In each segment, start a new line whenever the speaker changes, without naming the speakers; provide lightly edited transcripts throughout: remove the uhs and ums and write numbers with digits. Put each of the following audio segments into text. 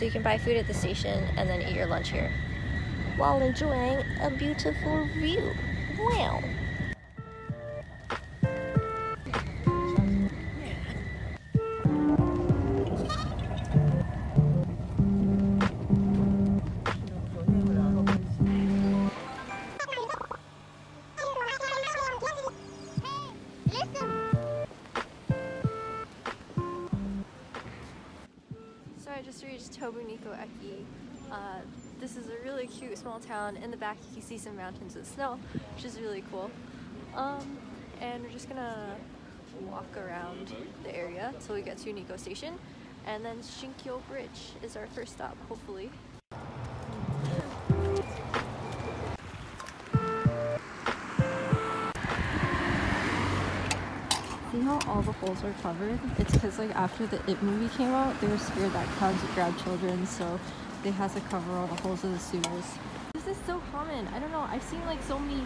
So you can buy food at the station and then eat your lunch here while enjoying a beautiful view. Wow! So I just reached Nikko. This is a really cute small town. In the back you can see some mountains with snow, which is really cool. And we're just gonna walk around the area till we get to Nikko Station, and then Shinkyo Bridge is our first stop, hopefully. See how all the holes are covered? It's because like after the It movie came out, they were scared that crowds would grab children, so they had to cover all the holes of the sewers. This is so common. I don't know. I've seen like so many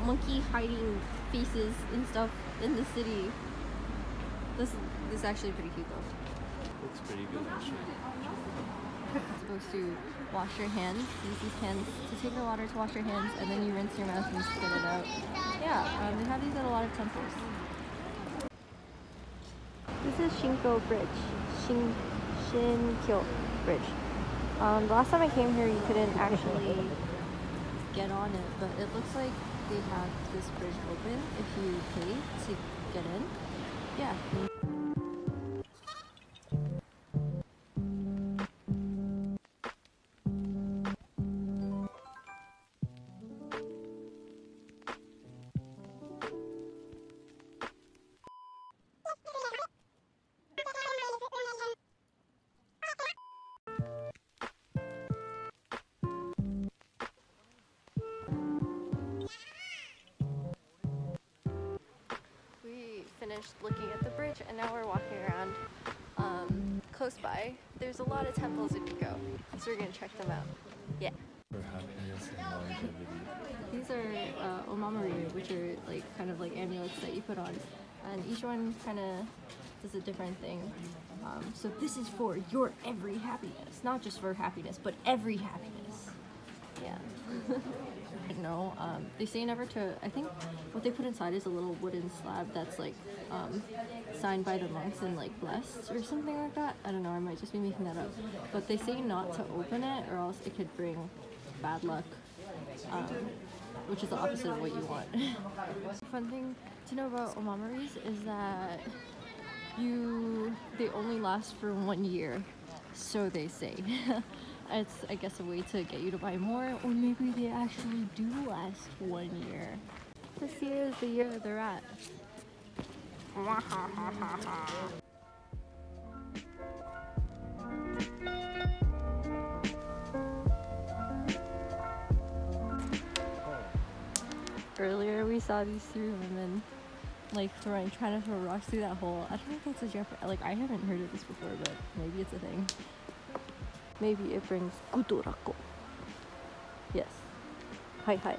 monkey hiding faces and stuff in the city. This is actually pretty cute though.
Looks pretty good actually.
You're supposed to wash your hands. Use these hands to take the water to wash your hands, and then you rinse your mouth and spit it out. Yeah, they have these at a lot of temples. This is Shinkyo Bridge. Shinkyo Bridge. The last time I came here, you couldn't actually get on it, but it looks like they have this bridge open if you pay to get in. Yeah. Finished looking at the bridge, and now we're walking around close by. There's a lot of temples if you go, so we're gonna check them out. Yeah.
For happiness and longevity.
These are omamori, which are like kind of like amulets that you put on, and each one kind of does a different thing. So this is for your every happiness, not just for happiness, but every happiness. Yeah. No, they say never to. I think what they put inside is a little wooden slab that's like signed by the monks and like blessed or something like that. I don't know, I might just be making that up, but they say not to open it or else it could bring bad luck, which is the opposite of what you want. Fun thing to know about omamoris is that they only last for 1 year, so they say. It's, I guess, a way to get you to buy more, or maybe they actually do last 1 year. This year is the year of the rat. Earlier we saw these 3 women like trying to throw rocks through that hole. I don't know if that's a Japanese, like I haven't heard of this before, but maybe it's a thing. Maybe it brings Kudorako. Yes. Hi hi.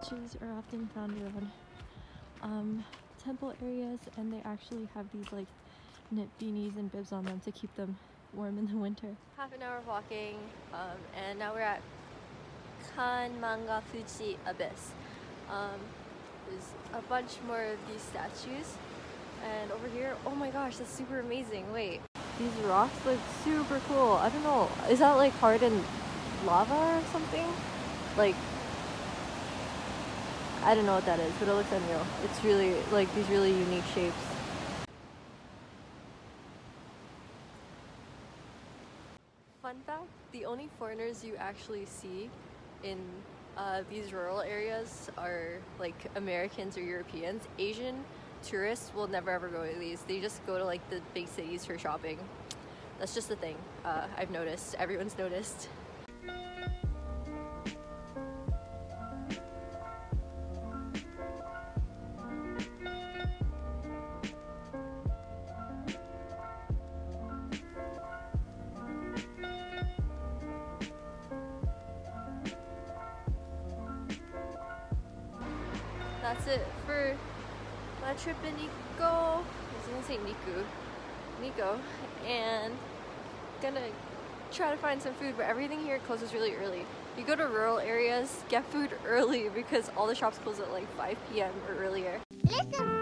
Statues are often found around temple areas, and they actually have these like knit beanies and bibs on them to keep them warm in the winter. Half an hour of walking, and now we're at Kanmangafuchi Abyss. There's a bunch more of these statues, and over here, oh my gosh, that's super amazing. Wait, these rocks look super cool. I don't know, is that like hardened lava or something? Like, I don't know what that is, but it looks unreal. It's really like these really unique shapes. Fun fact, the only foreigners you actually see in these rural areas are like Americans or Europeans. Asian tourists will never ever go to these. They just go to like the big cities for shopping. That's just the thing. I've noticed. Everyone's noticed. trip in Nikko. I was gonna say Nikko, and gonna try to find some food, but everything here closes really early. If you go to rural areas, get food early because all the shops close at like 5 p.m. or earlier.
Listen.